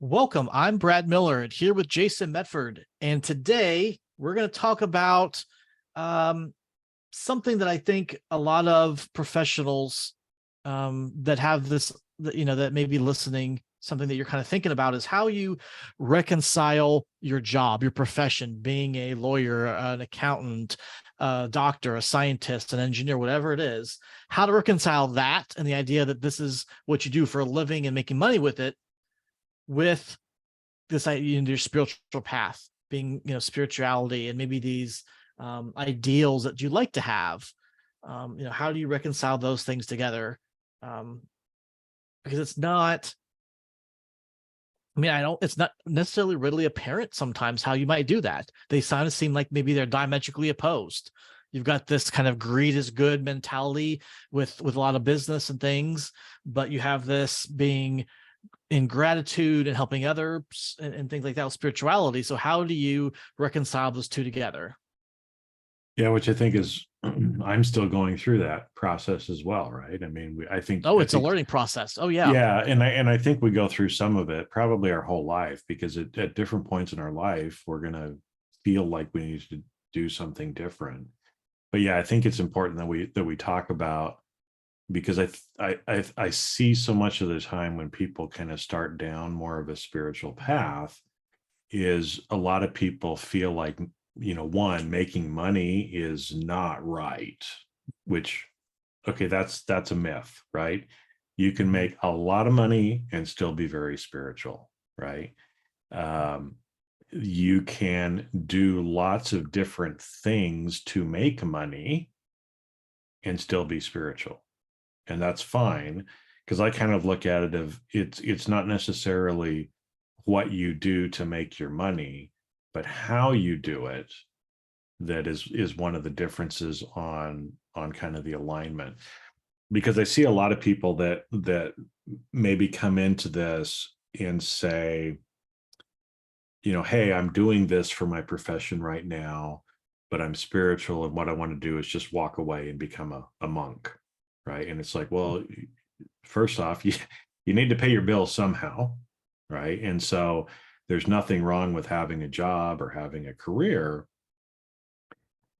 Welcome. I'm Brad Miller and here with Jason Mefford. And today we're going to talk about something that I think a lot of professionals that have this, that may be listening, something that you're kind of thinking about is how you reconcile your job, your profession, being a lawyer, an accountant, a doctor, a scientist, an engineer, whatever it is, how to reconcile that and the idea that this is what you do for a living and making money with it with this idea in your spiritual path, being, spirituality and maybe these ideals that you like to have. How do you reconcile those things together? Because it's not, it's not necessarily readily apparent sometimes how you might do that. They kind of seem like maybe they're diametrically opposed. You've got this kind of greed is good mentality with a lot of business and things, but you have this being in gratitude and helping others and things like that with spirituality. So how do you reconcile those two together? Yeah, which I think is, I'm still going through that process as well, right? I mean, It's a learning process. Oh yeah. yeah, and I think we go through some of it probably our whole life because at different points in our life, we're gonna feel like we need to do something different. But yeah, I think it's important that we talk about because I see so much of the time when people kind of start down more of a spiritual path is a lot of people feel like, one, making money is not right, which, okay, that's a myth, right? You can make a lot of money and still be very spiritual, right? Um, you can do lots of different things to make money and still be spiritual. And that's fine because I kind of look at it of it's not necessarily what you do to make your money, but how you do it that is one of the differences on kind of the alignment. Because I see a lot of people that maybe come into this and say, hey, I'm doing this for my profession right now, but I'm spiritual and what I want to do is just walk away and become a monk, right? And it's like, well, first off, you need to pay your bills somehow, right? And so there's nothing wrong with having a job or having a career,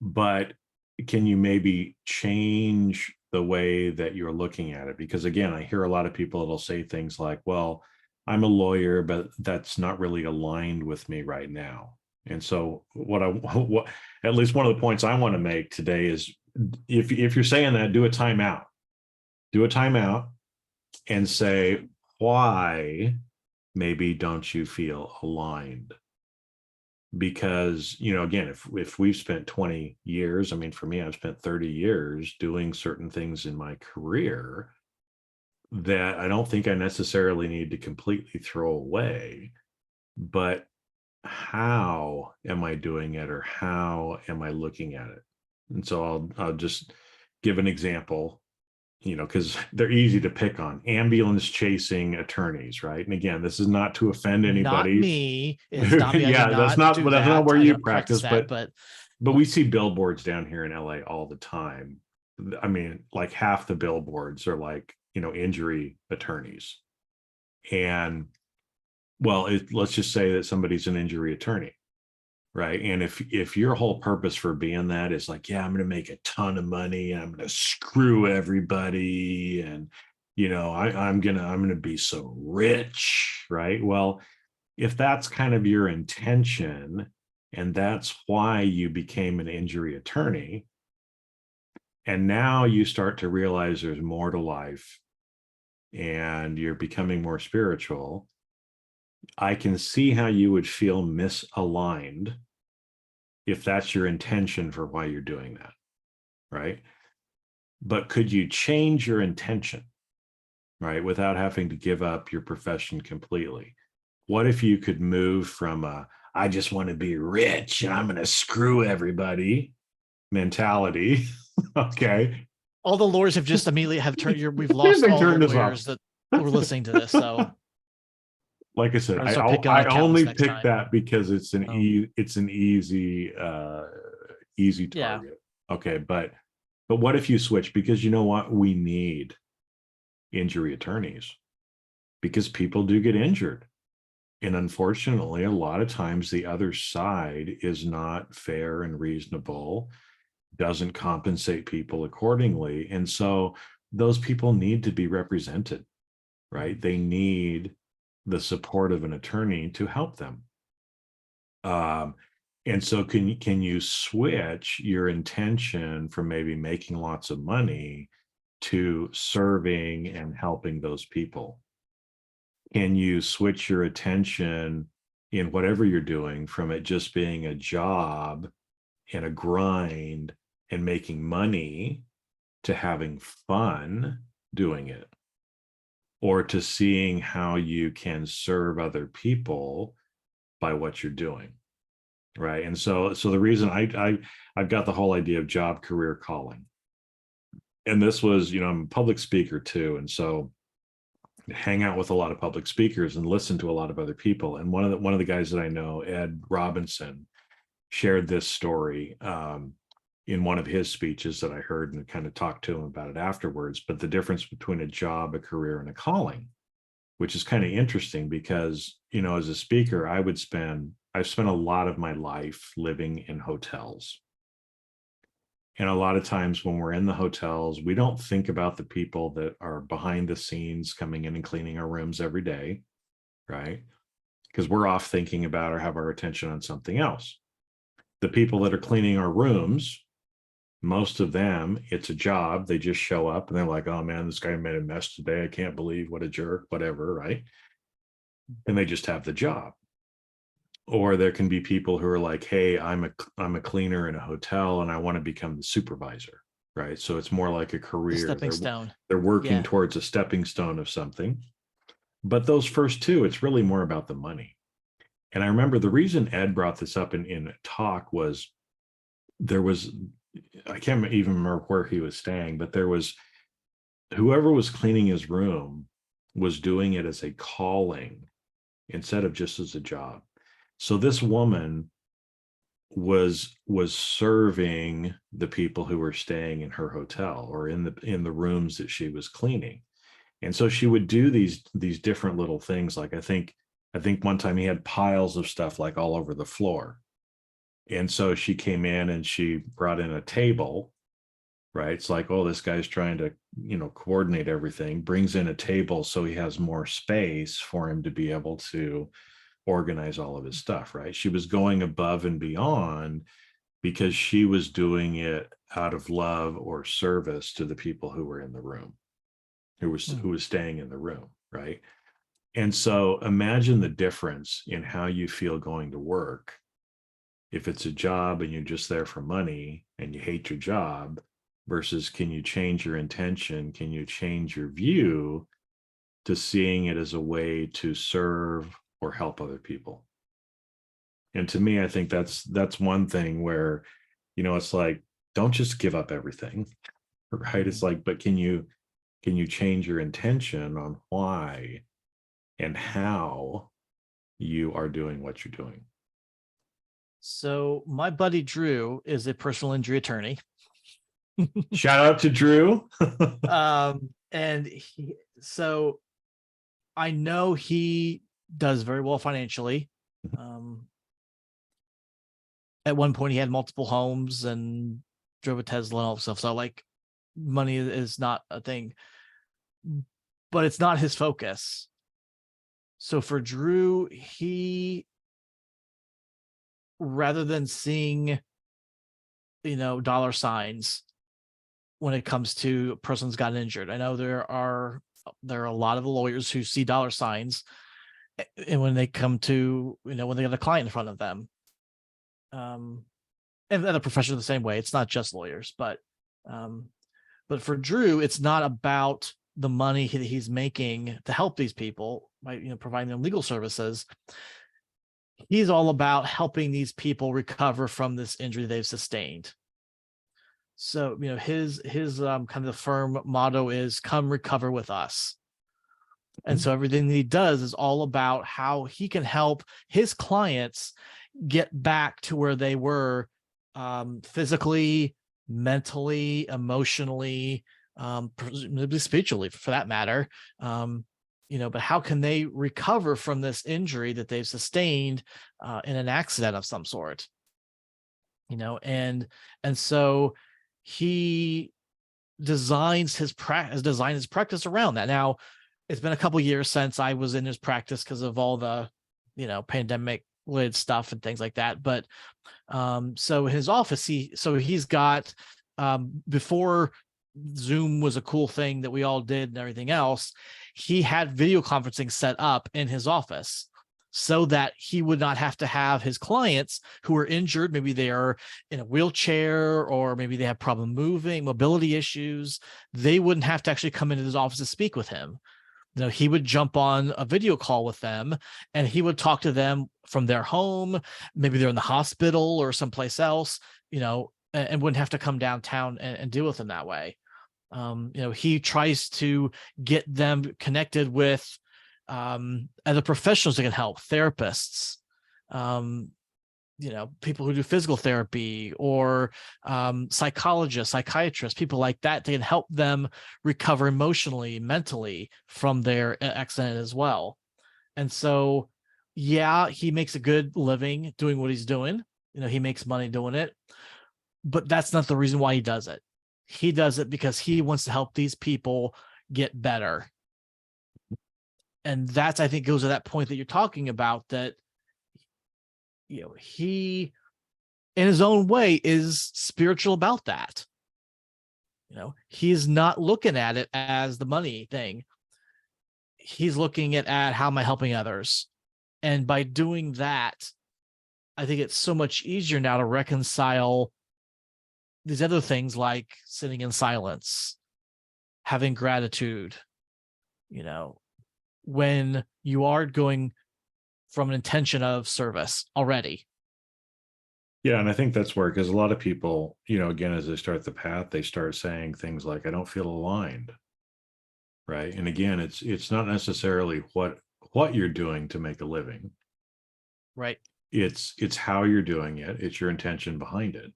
but can you maybe change the way that you're looking at it? Because again, I hear a lot of people that'll say things like, well, I'm a lawyer, but that's not really aligned with me right now. And so what at least one of the points I want to make today is if you're saying that, do a timeout. Do a timeout and say, why maybe don't you feel aligned? Because, again, if we've spent 20 years, I mean, for me, I've spent 30 years doing certain things in my career that I don't think I necessarily need to completely throw away, but how am I doing it or how am I looking at it? And so I'll just give an example, because they're easy to pick on. Ambulance chasing attorneys, right? And again, this is not to offend Not anybody. me. It's not me. I do Yeah, that's not not do that's not that. where I you don't practice practice, that, but we see billboards down here in LA all the time. I mean, like half the billboards are like, injury attorneys. And well, let's just say that somebody's an injury attorney, right? And if your whole purpose for being that is like, yeah, I'm going to make a ton of money, I'm going to screw everybody, and I'm gonna be so rich, right? Well, if that's kind of your intention, and that's why you became an injury attorney, and now you start to realize there's more to life, and you're becoming more spiritual, I can see how you would feel misaligned if that's your intention for why you're doing that, right? But could you change your intention, right, without having to give up your profession completely? What if you could move from I just want to be rich and I'm going to screw everybody mentality? Okay. all the lawyers have just immediately have turned we've lost They all the turned us off. lawyers that were listening to this. So Like I said, we're gonna start picking on I accountants only next picked time. that because it's an easy Yeah. target. Okay, but what if you switch? Because you know what? We need injury attorneys because people do get injured. And unfortunately, a lot of times the other side is not fair and reasonable, doesn't compensate people accordingly. And so those people need to be represented, right? They need the support of an attorney to help them. And so can you switch your intention from maybe making lots of money to serving and helping those people? Can you switch your attention in whatever you're doing from it just being a job and a grind and making money to having fun doing it, or to seeing how you can serve other people by what you're doing, right? And so the reason I've got the whole idea of job career calling, and this was, I'm a public speaker too, and so hang out with a lot of public speakers and listen to a lot of other people. And one of the guys that I know, Ed Robinson, shared this story in one of his speeches that I heard, and kind of talked to him about it afterwards. But the difference between a job, a career, and a calling, which is kind of interesting because, as a speaker, I've spent a lot of my life living in hotels. And a lot of times when we're in the hotels, we don't think about the people that are behind the scenes coming in and cleaning our rooms every day, right? Because we're off thinking about or have our attention on something else. The people that are cleaning our rooms, most of them, it's a job. They just show up and they're like, oh man, this guy made a mess today. I can't believe, what a jerk, whatever, right? And they just have the job. Or there can be people who are like, hey, I'm a cleaner in a hotel and I want to become the supervisor, right? So it's more like a The career. stepping stone. They're working Yeah. towards a stepping stone of something. But those first two, it's really more about the money. And I remember the reason Ed brought this up in a talk was I can't even remember where he was staying, but there was, whoever was cleaning his room was doing it as a calling instead of just as a job. So this woman was serving the people who were staying in her hotel or in the rooms that she was cleaning. And so she would do these different little things. Like I think one time he had piles of stuff like all over the floor. And so she came in and she brought in a table, right? It's like, oh, this guy's trying to, coordinate everything, brings in a table so he has more space for him to be able to organize all of his stuff, right? She was going above and beyond because she was doing it out of love or service to the people who were in the room, who was staying in the room, right? And so imagine the difference in how you feel going to work. If it's a job and you're just there for money and you hate your job, versus can you change your intention? Can you change your view to seeing it as a way to serve or help other people? And to me, I think that's one thing where, it's like, don't just give up everything, right? It's like, but can you change your intention on why and how you are doing what you're doing? So my buddy Drew is a personal injury attorney. Shout out to Drew. And so I know he does very well financially. At one point he had multiple homes and drove a Tesla and all that stuff. So like money is not a thing, but it's not his focus. So for Drew, he, rather than seeing, dollar signs when it comes to a person's gotten injured, I know there are a lot of lawyers who see dollar signs, and when they come to, when they got a client in front of them, and other professions the same way. It's not just lawyers, but for Drew, it's not about the money he's making to help these people by, providing them legal services. He's all about helping these people recover from this injury they've sustained. So, his kind of the firm motto is "Come recover with us." And so everything that he does is all about how he can help his clients get back to where they were, physically, mentally, emotionally, presumably spiritually, for that matter, but how can they recover from this injury that they've sustained in an accident of some sort? And so he designed his practice around that. Now, it's been a couple years since I was in his practice because of all the, pandemic related stuff and things like that. But so his office, he's got before Zoom was a cool thing that we all did and everything else, he had video conferencing set up in his office so that he would not have to have his clients who are injured. Maybe they are in a wheelchair, or maybe they have problem moving, mobility issues. They wouldn't have to actually come into his office to speak with him. He would jump on a video call with them and he would talk to them from their home. Maybe they're in the hospital or someplace else, and wouldn't have to come downtown and deal with them that way. He tries to get them connected with other professionals that can help, therapists, people who do physical therapy, or psychologists, psychiatrists, people like that. They can help them recover emotionally, mentally from their accident as well. And so, yeah, he makes a good living doing what he's doing. He makes money doing it, but that's not the reason why he does it. He does it because he wants to help these people get better. And that's, I think, goes to that point that you're talking about, that he in his own way is spiritual about that. He's not looking at it as the money thing. He's looking at how am I helping others? And by doing that, I think it's so much easier now to reconcile these other things like sitting in silence, having gratitude, when you are going from an intention of service already. Yeah, and I think that's where, because a lot of people, again, as they start the path, they start saying things like, I don't feel aligned. Right. And again, it's not necessarily what you're doing to make a living. Right. It's how you're doing it. It's your intention behind it.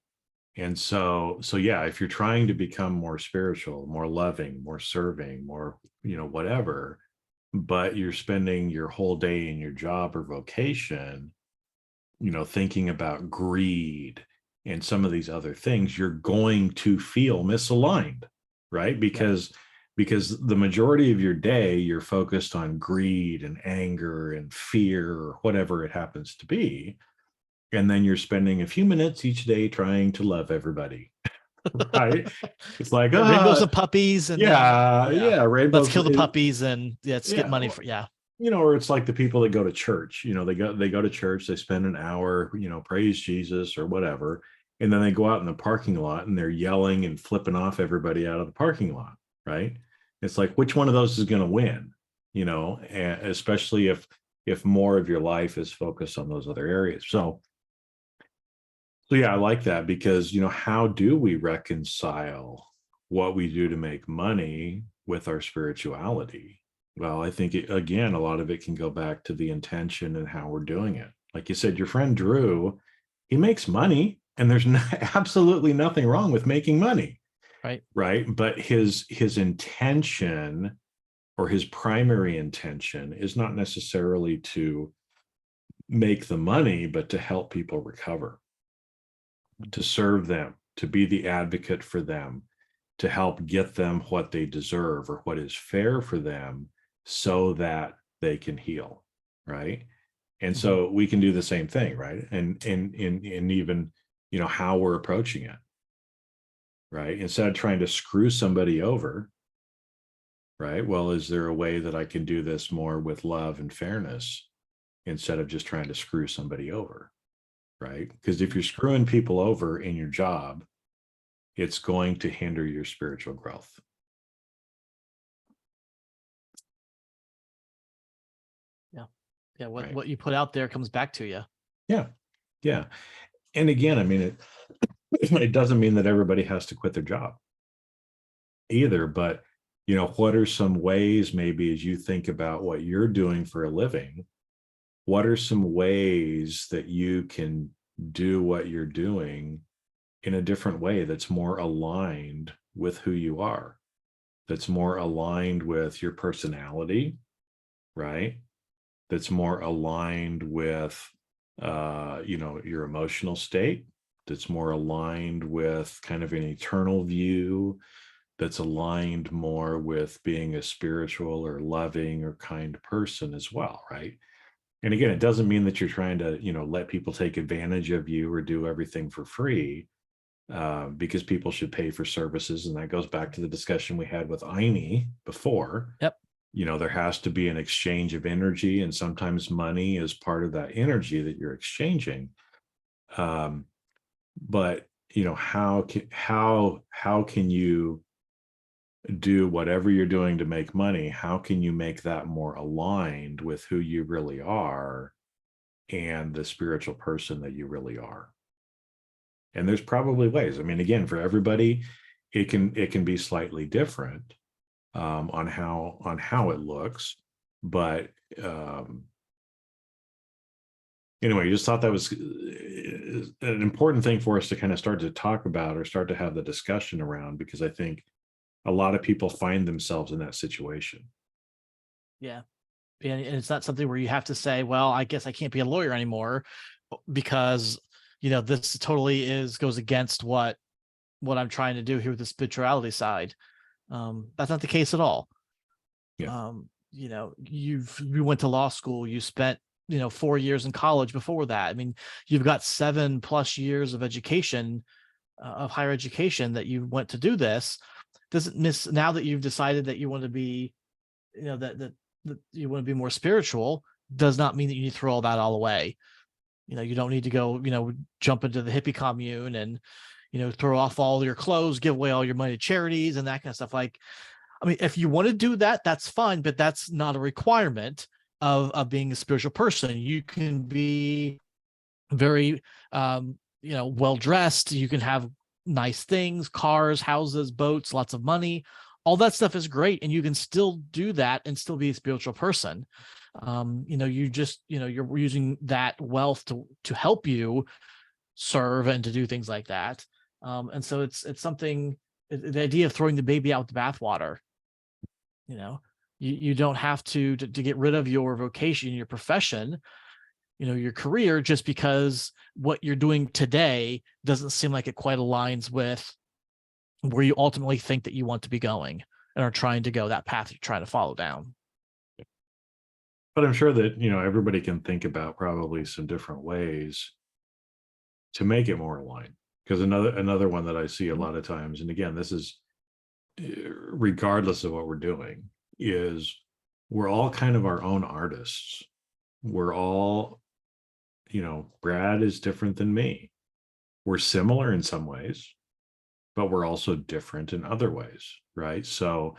And so yeah, if you're trying to become more spiritual, more loving, more serving, more, whatever, but you're spending your whole day in your job or vocation, thinking about greed and some of these other things, you're going to feel misaligned, right? Because the majority of your day, you're focused on greed and anger and fear or whatever it happens to be. And then you're spending a few minutes each day trying to love everybody. Right? It's like rainbows and puppies, and rainbows. Let's kill the puppies and let's get money for or it's like the people that go to church. They go to church, they spend an hour, praise Jesus or whatever, and then they go out in the parking lot and they're yelling and flipping off everybody out of the parking lot. Right? It's like, which one of those is going to win? Especially if more of your life is focused on those other areas. So yeah, I like that, because, how do we reconcile what we do to make money with our spirituality? Well, I think, again, a lot of it can go back to the intention and how we're doing it. Like you said, your friend Drew, he makes money, and there's absolutely nothing wrong with making money. Right. Right. But his intention, or his primary intention, is not necessarily to make the money, but to help people recover, to serve them, to be the advocate for them, to help get them what they deserve or what is fair for them, so that they can heal. Right. And so we can do the same thing, right? And even, how we're approaching it. Right. Instead of trying to screw somebody over. Right. Well, is there a way that I can do this more with love and fairness, instead of just trying to screw somebody over? Right. Because if you're screwing people over in your job, it's going to hinder your spiritual growth. Yeah. What you put out there comes back to you. Yeah. And again, I mean, it doesn't mean that everybody has to quit their job either, but what are some ways, maybe as you think about what you're doing for a living, what are some ways that you can do what you're doing in a different way that's more aligned with who you are, that's more aligned with your personality, right? That's more aligned with, your emotional state, that's more aligned with kind of an eternal view, that's aligned more with being a spiritual or loving or kind person as well, right? And again, it doesn't mean that you're trying to, let people take advantage of you or do everything for free, because people should pay for services. And that goes back to the discussion we had with Aini before. Yep. There has to be an exchange of energy, and sometimes money is part of that energy that you're exchanging. But how can you do whatever you're doing to make money? How can you make that more aligned with who you really are and the spiritual person that you really are? And there's probably ways. I mean, again, for everybody, it can be slightly different, on how it looks, but anyway, I just thought that was an important thing for us to kind of start to talk about or start to have the discussion around, because I think a lot of people find themselves in that situation. Yeah. And it's not something where you have to say, well, I guess I can't be a lawyer anymore because, this totally goes against what I'm trying to do here with the spirituality side. That's not the case at all. Yeah. You went to law school, you spent, 4 years in college before that. I mean, you've got 7+ years of education, of higher education that you went to do this. Doesn't miss now that you've decided that you want to be, that you want to be more spiritual, does not mean that you need to throw all that all away. You don't need to go, jump into the hippie commune and, throw off all your clothes, give away all your money to charities and that kind of stuff. Like, I mean, if you want to do that, that's fine, but that's not a requirement of being a spiritual person. You can be very, well dressed. You can have nice things, cars, houses, boats, lots of money. All that stuff is great, and you can still do that and still be a spiritual person. You're using that wealth to help you serve and to do things like that. And so it's something. The idea of throwing the baby out with the bathwater. You know, you don't have to get rid of your vocation, your profession, your career, just because what you're doing today doesn't seem like it quite aligns with where you ultimately think that you want to be going and are trying to go that path you're trying to follow down. But I'm sure that, everybody can think about probably some different ways to make it more aligned. Because another one that I see a lot of times, and again, this is regardless of what we're doing, is we're all kind of our own artists. We're all, Brad is different than me. We're similar in some ways, but we're also different in other ways, right? So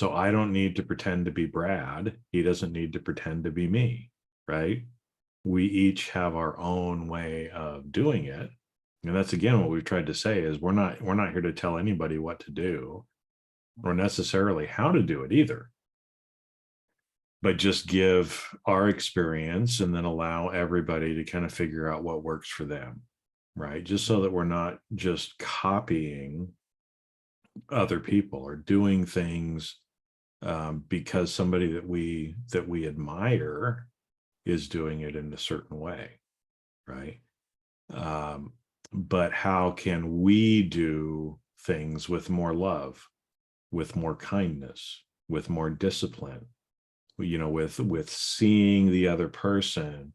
I don't need to pretend to be Brad. He doesn't need to pretend to be me, right? We each have our own way of doing it. And that's again what we've tried to say is we're not here to tell anybody what to do or necessarily how to do it either, but just give our experience and then allow everybody to kind of figure out what works for them, right? Just so that we're not just copying other people or doing things because somebody that we admire is doing it in a certain way, right? But how can we do things with more love, with more kindness, with more discipline, with seeing the other person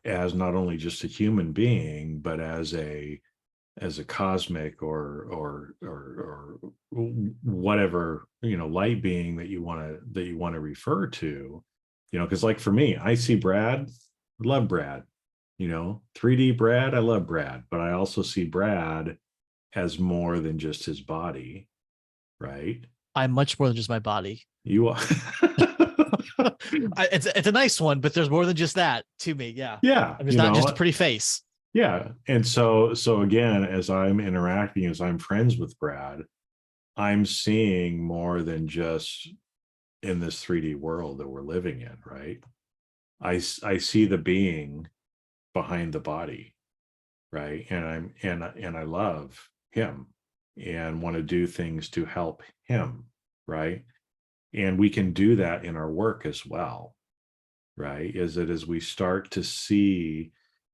as not only just a human being, but as a cosmic or whatever, light being that you want to refer to, because like for me, I see Brad, love Brad, 3D Brad, I love Brad, but I also see Brad as more than just his body, right? I'm much more than just my body. You are. It's a nice one, but there's more than just that to me. Yeah. Yeah. I mean, it's not just a pretty face. Yeah. And so again, as I'm interacting, as I'm friends with Brad, I'm seeing more than just in this 3D world that we're living in, right? I see the being behind the body, right? And I love him and want to do things to help him, right? And we can do that in our work as well, right? Is that as we start to see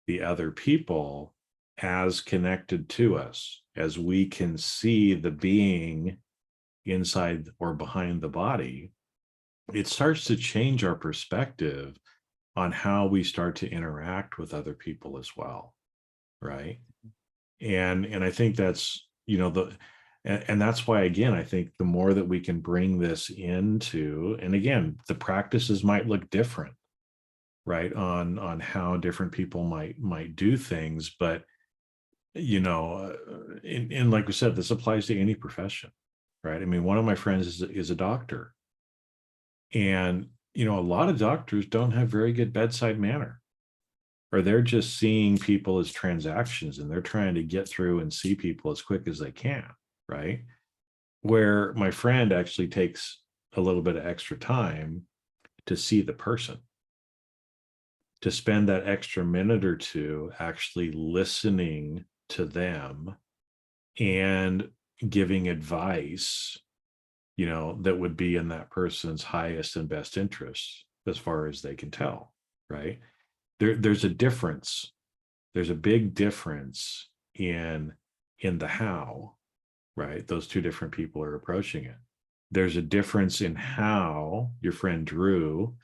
the other people as connected to us, as we can see the being inside or behind the body, it starts to change our perspective on how we start to interact with other people as well, right? And I think that's, and that's why, again, I think the more that we can bring this into, and again, the practices might look different, right, on how different people might do things, but and like we said, this applies to any profession, right? I mean, one of my friends is a doctor, and a lot of doctors don't have very good bedside manner, or they're just seeing people as transactions, and they're trying to get through and see people as quick as they can, right? Where my friend actually takes a little bit of extra time to see the person, to spend that extra minute or two actually listening to them and giving advice, that would be in that person's highest and best interest as far as they can tell, right? There's a difference. There's a big difference in the how, right? Those two different people are approaching it. There's a difference in how your friend Drew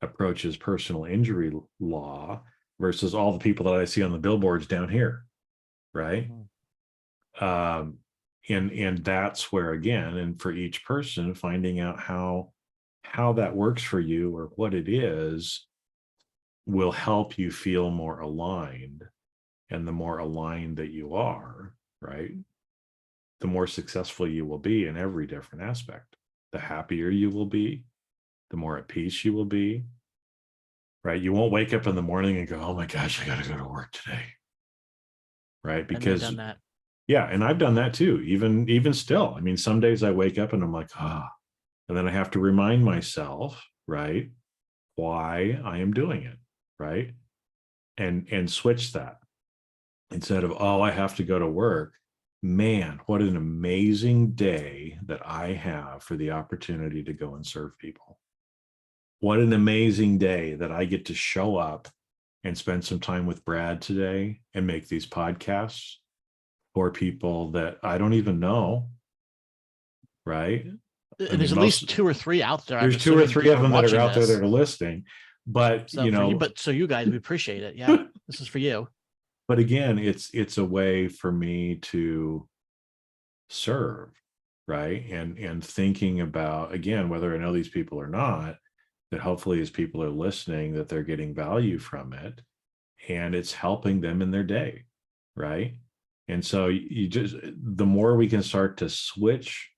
approaches personal injury law versus all the people that I see on the billboards down here, right? And that's where, again, and for each person, finding out how that works for you or what it is will help you feel more aligned. And the more aligned that you are, right, the more successful you will be in every different aspect. The happier you will be, the more at peace you will be, right? You won't wake up in the morning and go, oh my gosh, I got to go to work today, right? Because done that. yeah, and I've done that too, even still. I mean, some days I wake up and I'm like, and then I have to remind myself, right, why I am doing it, right? And switch that instead of, oh, I have to go to work. Man, what an amazing day that I have for the opportunity to go and serve people. What an amazing day that I get to show up and spend some time with Brad today and make these podcasts for people that I don't even know, right? And there's at least 2 or 3 out there. There's 2 or 3 of them that are out there that are listening. But so you guys, we appreciate it. Yeah, this is for you. But again, it's a way for me to serve, right? And thinking about, again, whether I know these people or not, that hopefully as people are listening, that they're getting value from it and it's helping them in their day, right? And so you just, the more we can start to switch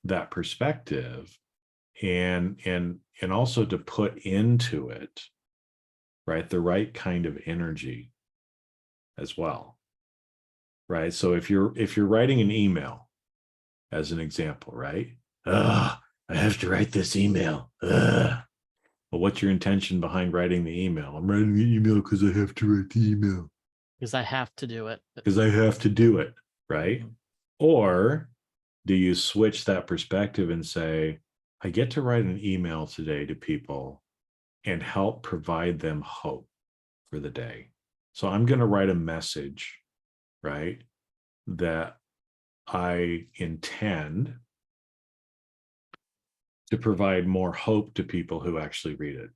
that perspective and also to put into it, right, the right kind of energy as well, right? So if you're writing an email, as an example, right? I have to write this email. Well, what's your intention behind writing the email? I'm writing the email because I have to write the email. Because I have to do it. Because I have to do it, right? Or do you switch that perspective and say, I get to write an email today to people and help provide them hope for the day. So I'm going to write a message, right, that I intend to provide more hope to people who actually read it,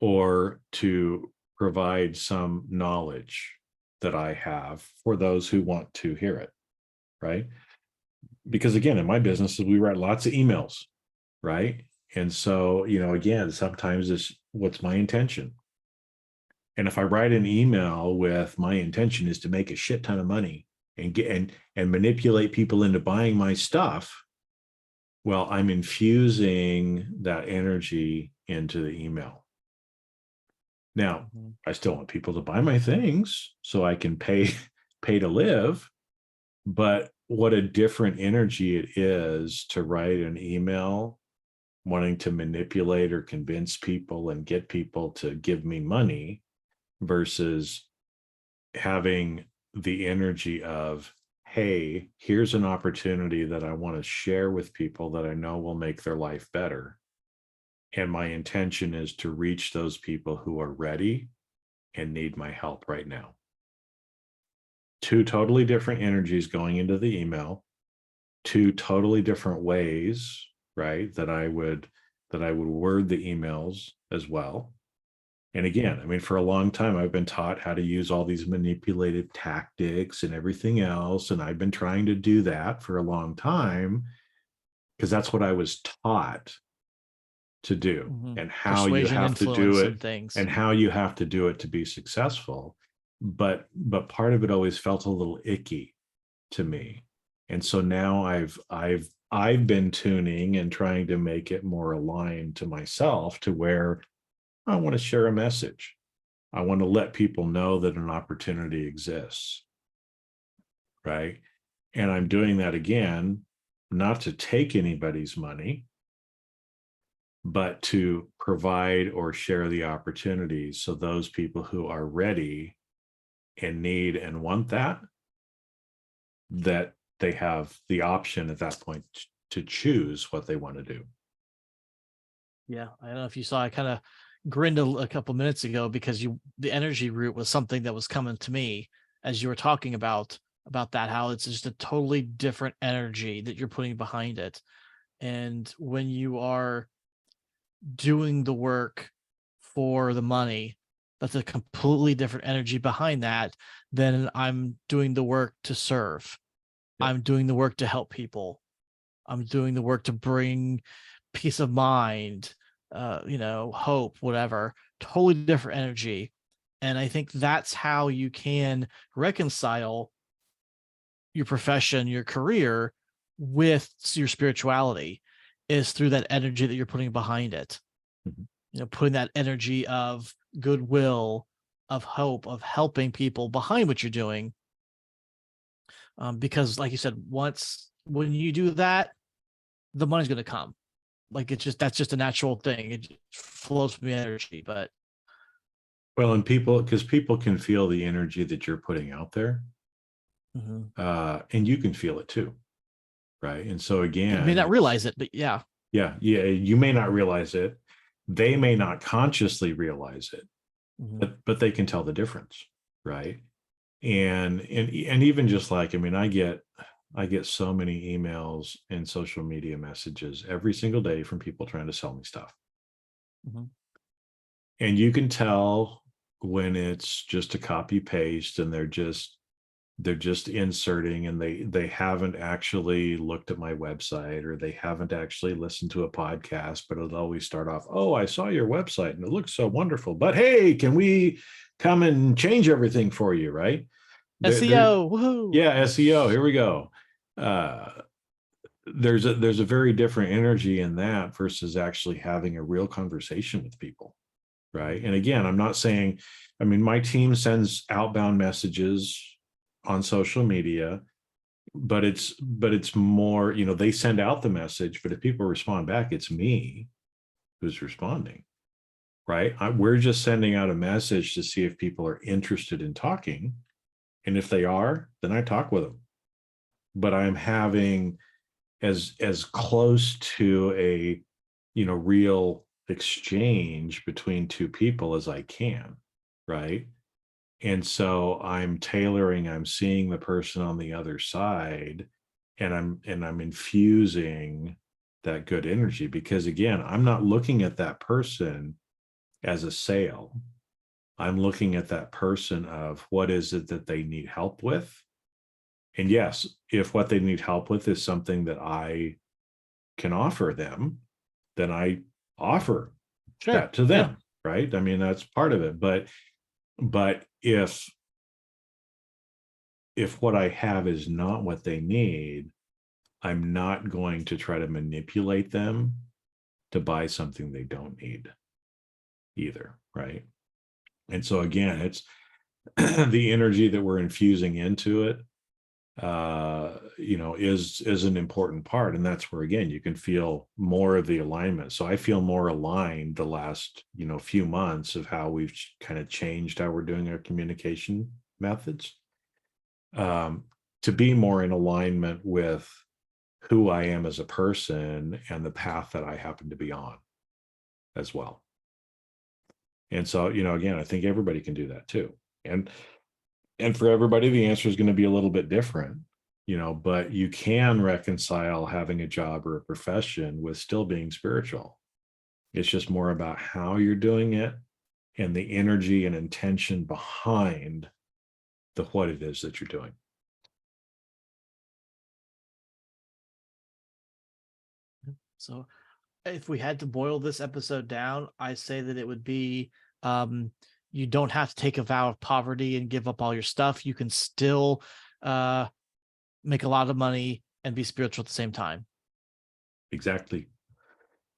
or to provide some knowledge that I have for those who want to hear it, right? Because again, in my business, we write lots of emails, right? And so, again, sometimes it's what's my intention. And if I write an email with my intention is to make a shit ton of money and get and manipulate people into buying my stuff, well, I'm infusing that energy into the email. Now, I still want people to buy my things so I can pay to live, but what a different energy it is to write an email wanting to manipulate or convince people and get people to give me money versus having the energy of, hey, here's an opportunity that I want to share with people that I know will make their life better. And my intention is to reach those people who are ready and need my help right now. Two totally different energies going into the email, two totally different ways, right? That I would word the emails as well. And again, I mean, for a long time, I've been taught how to use all these manipulative tactics and everything else. And I've been trying to do that for a long time because that's what I was taught to do, and how you Persuasion, have to do influence, and it things. and how you have to do it to be successful. But part of it always felt a little icky to me. And so now I've been tuning and trying to make it more aligned to myself, to where I want to share a message. I want to let people know that an opportunity exists. Right. And I'm doing that again, not to take anybody's money, but to provide or share the opportunities. So those people who are ready and need and want that they have the option at that point to choose what they want to do. Yeah, I don't know if you saw, I kind of grinned a couple minutes ago because the energy root was something that was coming to me as you were talking about that, how it's just a totally different energy that you're putting behind it. And when you are doing the work for the money, that's a completely different energy behind that than I'm doing the work to serve. Yep. I'm doing the work to help people. I'm doing the work to bring peace of mind, hope, whatever. Totally different energy. And I think that's how you can reconcile your profession, your career with your spirituality, is through that energy that you're putting behind it. Mhm. Putting that energy of goodwill, of hope, of helping people behind what you're doing. Because like you said, when you do that, the money's going to come. Like that's just a natural thing. It just flows from the energy. But Well, and because people can feel the energy that you're putting out there, and you can feel it too, right? And so you may again, not realize it, but yeah. yeah, you may not realize it. They may not consciously realize it, but they can tell the difference, right? And even just like, I mean, I get so many emails and social media messages every single day from people trying to sell me stuff. And you can tell when it's just a copy paste, and they're just inserting, and they haven't actually looked at my website, or they haven't actually listened to a podcast. But it'll always start off, oh, I saw your website and it looks so wonderful, but hey, can we come and change everything for you? Right. SEO, woohoo. Yeah, SEO, here we go. There's a very different energy in that versus actually having a real conversation with people. Right. And again, I'm not saying, I mean, my team sends outbound messages on social media, but it's more, they send out the message, but if people respond back, it's me who's responding. Right. We're just sending out a message to see if people are interested in talking. And if they are, then I talk with them. But I'm having as close to a real exchange between two people as I can, right? And so I'm tailoring, I'm seeing the person on the other side, and I'm infusing that good energy, because again, I'm not looking at that person as a sale. I'm looking at that person of what is it that they need help with. And yes, if what they need help with is something that I can offer them, then I offer that to them, right? I mean, that's part of it. But if what I have is not what they need, I'm not going to try to manipulate them to buy something they don't need either, right? And so again, it's the energy that we're infusing into it, is an important part. And that's where, again, you can feel more of the alignment. So I feel more aligned the last, few months of how we've kind of changed how we're doing our communication methods. to be more in alignment with who I am as a person and the path that I happen to be on as well. And so, again, I think everybody can do that too. And for everybody, the answer is going to be a little bit different, but you can reconcile having a job or a profession with still being spiritual. It's just more about how you're doing it and the energy and intention behind what it is that you're doing. So if we had to boil this episode down, I say that it would be, you don't have to take a vow of poverty and give up all your stuff. You can still make a lot of money and be spiritual at the same time. Exactly.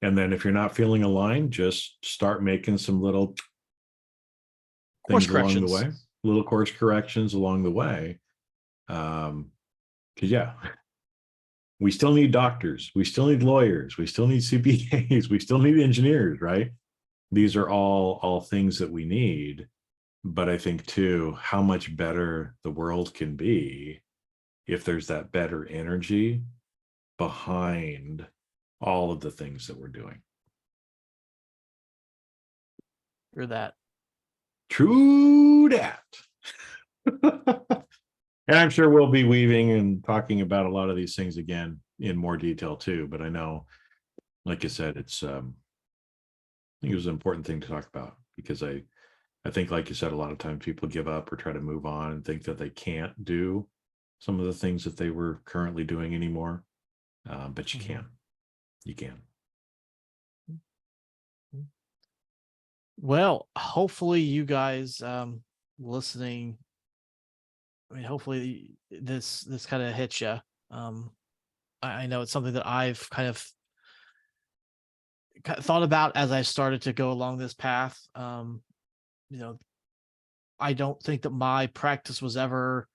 And then if you're not feeling aligned, just start making some little things along the way, little course corrections along the way. Because we still need doctors, we still need lawyers, we still need CPAs, we still need engineers, right? These are all things that we need. But I think too, how much better the world can be if there's that better energy behind all of the things that we're doing. Or that. True that. And I'm sure we'll be weaving and talking about a lot of these things again in more detail too. But I know, like I said, it's I think it was an important thing to talk about, because I think, like you said, a lot of times people give up or try to move on and think that they can't do some of the things that they were currently doing anymore. But you can. You can. Well, hopefully you guys listening, I mean, hopefully this kind of hits you. I know it's something that I've kind of thought about as I started to go along this path. I don't think that my practice was ever,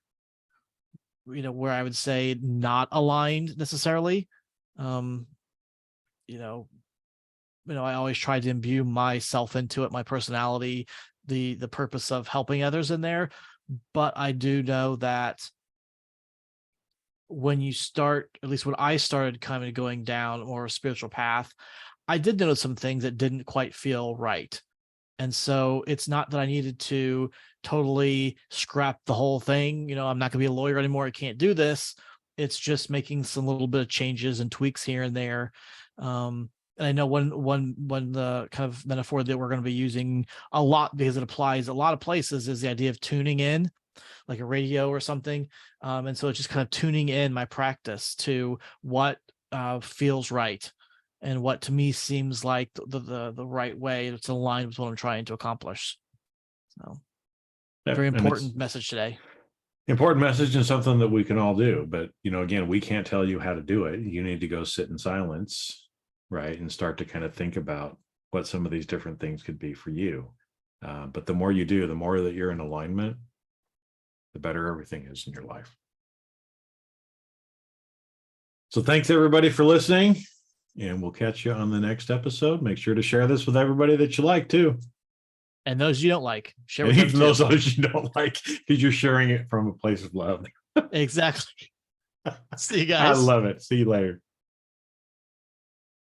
where I would say not aligned necessarily. I always tried to imbue myself into it, my personality, the purpose of helping others in there. But I do know that when you start, at least when I started kind of going down more a spiritual path, I did notice some things that didn't quite feel right. And so it's not that I needed to totally scrap the whole thing. I'm not going to be a lawyer anymore. I can't do this. It's just making some little bit of changes and tweaks here and there. And I know one the kind of metaphor that we're going to be using a lot, because it applies a lot of places, is the idea of tuning in, like a radio or something. And so it's just kind of tuning in my practice to what feels right, and what to me seems like the right way that's aligned with what I'm trying to accomplish. So very important message today. Important message, and something that we can all do. But, again, we can't tell you how to do it. You need to go sit in silence, right? And start to kind of think about what some of these different things could be for you. But the more you do, the more that you're in alignment, the better everything is in your life. So thanks everybody for listening, and we'll catch you on the next episode. Make sure to share this with everybody that you like too. And those you don't like, share with them too. Those you don't like, because you're sharing it from a place of love. Exactly. See you guys. I love it. See you later.